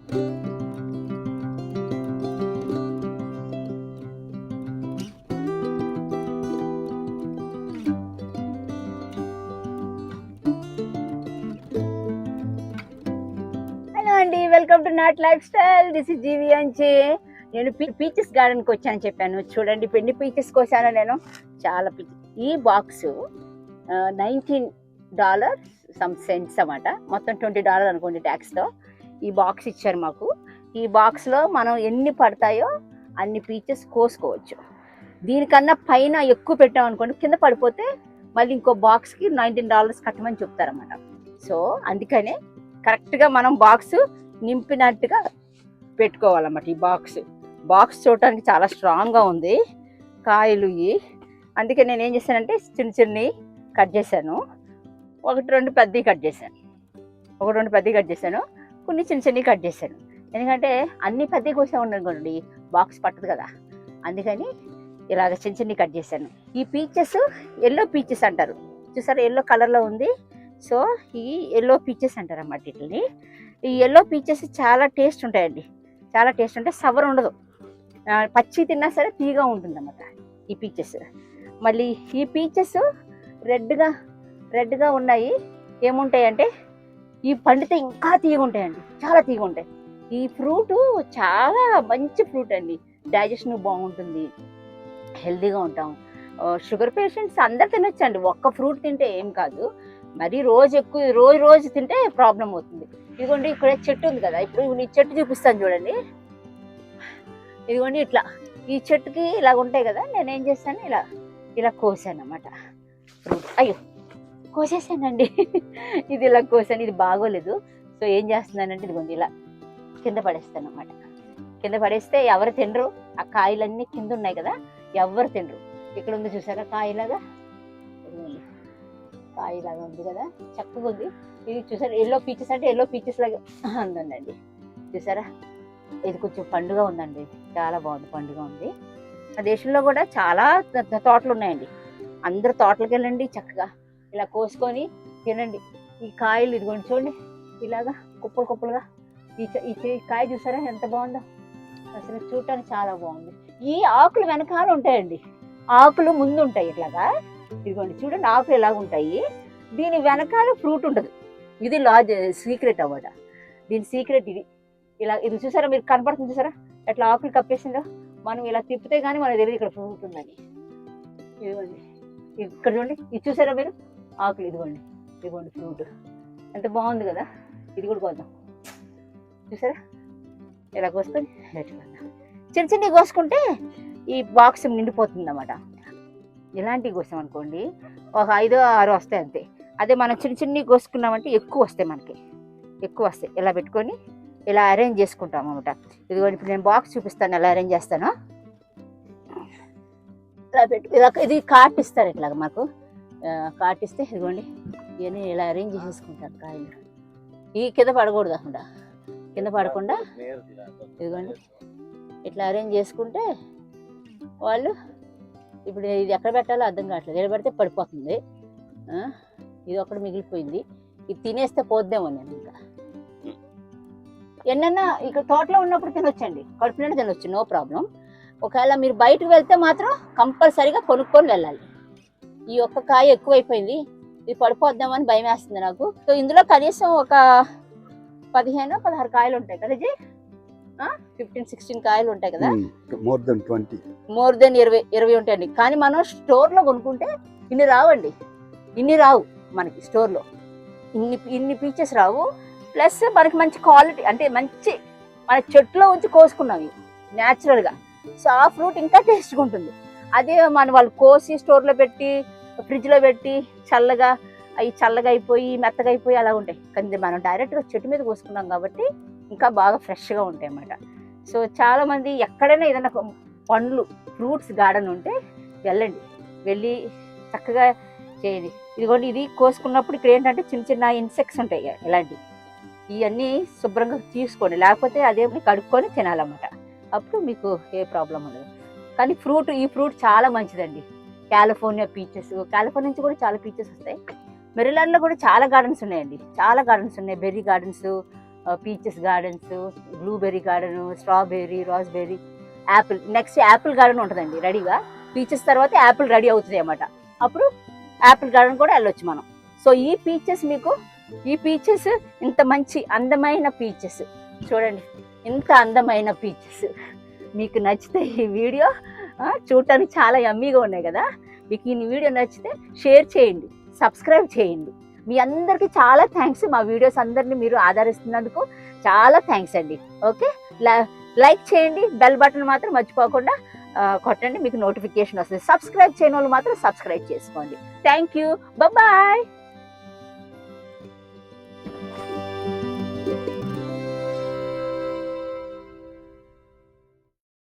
అండి, welcome to not lifestyle. This is Jeevi అంచే. నేను పీచెస్ గార్డెన్కి వచ్చాను చెప్పాను. చూడండి ఎన్ని పీచెస్ కోసాను నేను. చాలా పీచెస్. ఈ బాక్స్ $19 సమ్ సెంట్స్ అన్నమాట. మొత్తం $20 అనుకోండి ట్యాక్స్తో. ఈ బాక్స్ ఇచ్చారు మాకు. ఈ బాక్స్లో మనం ఎన్ని పడతాయో అన్ని పీచెస్ కోసుకోవచ్చు. దీనికన్నా పైన ఎక్కువ పెట్టామనుకోండి, కింద పడిపోతే మళ్ళీ ఇంకో బాక్స్కి $19 కట్టమని చెప్తారన్నమాట. సో అందుకనే కరెక్ట్గా మనం బాక్స్ నింపినట్టుగా పెట్టుకోవాలన్నమాట. ఈ బాక్స్ చూడటానికి చాలా స్ట్రాంగ్గా ఉంది కాయలు ఇవి. అందుకే నేను ఏం చేశానంటే చిన్ని కట్ చేశాను. ఒకటి రెండు పెద్దవి కట్ చేశాను, కొన్ని చిన్నవి కట్ చేశాను. ఎందుకంటే అన్ని పెద్దవి కోసా ఉండనుకోండి బాక్స్ పట్టదు కదా, అందుకని ఇలాగ చిన్నవి కట్ చేశాను. ఈ పీచెస్ ఎల్లో పీచెస్ అంటారు చూసారా, ఎల్లో కలర్లో ఉంది. సో ఈ ఎల్లో పీచెస్ అంటారు అన్నమాట వీటిని. ఈ ఎల్లో పీచెస్ చాలా టేస్ట్ ఉంటాయండి, చాలా టేస్ట్ ఉంటాయి. సవర్ ఉండదు, పచ్చి తిన్నా సరే తీగా ఉంటుంది అన్నమాట ఈ పీచెస్. మళ్ళీ ఈ పీచెస్ రెడ్గా ఉన్నాయి. ఏముంటాయంటే ఈ పండితే ఇంకా తీగ ఉంటాయండి, చాలా తీగ ఉంటాయి. ఈ ఫ్రూట్ చాలా మంచి ఫ్రూట్ అండి. డైజెషన్ బాగుంటుంది, హెల్తీగా ఉంటాం. షుగర్ పేషెంట్స్ అందరు తినొచ్చండి. ఒక్క ఫ్రూట్ తింటే ఏం కాదు, మరి రోజు తింటే ప్రాబ్లం అవుతుంది. ఇదిగోండి ఇక్కడ చెట్టు ఉంది కదా, ఇప్పుడు ఈ చెట్టు చూపిస్తాను చూడండి. ఇదిగోండి ఇట్లా ఈ చెట్టుకి ఇలా ఉంటాయి కదా, నేను ఏం చేస్తాను ఇలా కోసాను అన్నమాట ఫ్రూట్. అయ్యో కోసేసానండి ఇది ఇలా కోసాను, ఇది బాగోలేదు. సో ఏం చేస్తున్నానంటే ఇదిగోండి ఇలా కింద పడేస్తాను అన్నమాట. కింద పడేస్తే ఎవరు తినరు, ఆ కాయలన్నీ కింద ఉన్నాయి కదా, ఎవరు తినరు. ఇక్కడ ఉంది చూసారా కాయలాగా, కాయలాగా ఉంది కదా, చక్కగా ఉంది. ఇది చూసారా ఎల్లో పీచెస్ అంటే ఎల్లో పీచెస్ లాగా ఉందండి. చూసారా ఇది కొంచెం పండుగ ఉందండి, చాలా బాగుంది, పండుగ ఉంది. ఆ దేశంలో కూడా చాలా తోటలు ఉన్నాయండి. అందరు తోటలకు వెళ్ళండి, చక్కగా ఇలా కోసుకొని తినండి. ఈ కాయలు ఇదిగోండి చూడండి, ఇలాగా కుప్పలుగా ఈ కాయ చూసారా ఎంత బాగుందో, అసలు చూడటానికి చాలా బాగుంది. ఈ ఆకులు వెనకాల ఉంటాయండి, ఆకులు ముందు ఉంటాయి ఇట్లాగా. ఇదిగోండి చూడండి ఆకులు ఎలాగ ఉంటాయి, దీని వెనకాల ఫ్రూట్ ఉంటుంది. ఇది సీక్రెట్ అన్నమాట, దీని సీక్రెట్ ఇది. ఇది చూసారా, మీరు కనపడుతుంది చూసారా ఎట్లా ఆకులు కప్పేసిందో. మనం ఇలా తిప్పితే కానీ మనకు తెలియదు ఇక్కడ ఫ్రూట్ ఉందని. ఇదిగోండి ఇక్కడ చూడండి, ఇది చూసారా మీరు ఆకులు, ఇదిగోండి ఫ్రూట్ ఎంత బాగుంది కదా. ఇది కూడా కోద్దాం, చూసారా ఇలా కోసుకొని చిన్నవి కోసుకుంటే ఈ బాక్స్ నిండిపోతుంది అన్నమాట. ఇలాంటివి కోసాం అనుకోండి ఒక 5-6 వస్తాయి అంతే. అదే మనం చిన్నవి కోసుకున్నామంటే ఎక్కువ వస్తాయి. ఇలా పెట్టుకొని ఇలా అరేంజ్ చేసుకుంటాం అన్నమాట. ఇదిగోండి ఇప్పుడు నేను బాక్స్ చూపిస్తాను ఎలా అరేంజ్ చేస్తానో. ఇలా ఇది కార్ట్ ఇస్తారు, ఇట్లాగా మాకు కార్ట్ ఇస్తే ఇదిగోండి ఇవన్నీ ఇలా అరేంజ్ చేసేసుకుంటాను కాయలు. ఈ కింద పడకుండా ఇదిగోండి ఇట్లా అరేంజ్ చేసుకుంటే వాళ్ళు ఇప్పుడు ఇది ఎక్కడ పెట్టాలో అర్థం కావట్లేదు. ఎక్కడ పెడితే పడిపోతుంది. ఇది ఒకటి మిగిలిపోయింది, ఇది తినేస్తే పోద్దేమో. నేను ఇంకా ఎన్నన్నా ఇక్కడ తోటలో ఉన్నప్పుడు తినొచ్చండి, కడుపు నిండా తినొచ్చు, నో ప్రాబ్లం. ఒకవేళ మీరు బయటకు వెళ్తే మాత్రం కంపల్సరీగా కొనుక్కొని వెళ్ళాలి. ఈ ఒక్క కాయ ఎక్కువైపోయింది, ఇది పడిపోద్దామని భయం వేస్తుంది నాకు. సో ఇందులో కనీసం ఒక 15-16 కాయలు ఉంటాయి కదా జీ, 15-16 కాయలు ఉంటాయి కదా, మోర్ దెన్ 20 ఉంటాయండి. కానీ మనం స్టోర్లో కొనుక్కుంటే ఇన్ని రావు మనకి స్టోర్లో, ఇన్ని పీచెస్ రావు. ప్లస్ మనకి మంచి క్వాలిటీ అంటే మంచి మన చెట్లో ఉంచి కోసుకున్నాం న్యాచురల్గా. సో ఆ ఫ్రూట్ ఇంకా టేస్ట్గా ఉంటుంది. అదే వాళ్ళు కోసి స్టోర్లో పెట్టి ఫ్రిడ్జ్లో పెట్టి చల్లగా అయిపోయి మెత్తగా అయిపోయి అలా ఉంటాయి. కానీ మనం డైరెక్ట్గా చెట్టు మీద కోసుకున్నాం కాబట్టి ఇంకా బాగా ఫ్రెష్గా ఉంటాయి అన్నమాట. సో చాలామంది ఎక్కడైనా ఏదైనా పండ్లు ఫ్రూట్స్ గార్డెన్ ఉంటే వెళ్ళి చక్కగా చేయండి. ఇదిగోండి ఇది కోసుకున్నప్పుడు ఇక్కడ ఏంటంటే చిన్న ఇన్సెక్ట్స్ ఉంటాయి ఇలాంటివి, ఇవన్నీ శుభ్రంగా తీసుకోండి, లేకపోతే అదే కడుక్కొని తినాలన్నమాట. అప్పుడు మీకు ఏ ప్రాబ్లం ఉండదు. కానీ ఈ ఫ్రూట్ చాలా మంచిదండి. కాలిఫోర్నియా నుంచి కూడా చాలా పీచెస్ వస్తాయి. మెరీలాండ్లో కూడా చాలా గార్డెన్స్ ఉన్నాయండి, berry gardens, peaches gardens, blueberry garden, strawberry, raspberry, Apple. Next Apple garden ఉంటుందండి రెడీగా. పీచెస్ తర్వాత యాపిల్ రెడీ అవుతుంది అన్నమాట. అప్పుడు యాపిల్ గార్డెన్ కూడా వెళ్ళొచ్చు మనం. సో ఈ పీచెస్ ఇంత మంచి అందమైన పీచెస్ చూడండి, ఇంత అందమైన పీచెస్. మీకు నచ్చితే ఈ వీడియో చూడటానికి చాలా యమ్మీగా ఉన్నాయి కదా. మీకు ఈ వీడియో నచ్చితే షేర్ చేయండి, సబ్స్క్రైబ్ చేయండి. మీ అందరికీ చాలా థ్యాంక్స్. మా వీడియోస్ అందరినీ మీరు ఆదరిస్తున్నందుకు చాలా థ్యాంక్స్ అండి. ఓకే, లైక్ చేయండి, బెల్ బటన్ మాత్రం మర్చిపోకుండా కొట్టండి, మీకు నోటిఫికేషన్ వస్తుంది. సబ్స్క్రైబ్ చేయని వాళ్ళు మాత్రం సబ్స్క్రైబ్ చేసుకోండి. Thank you, bye.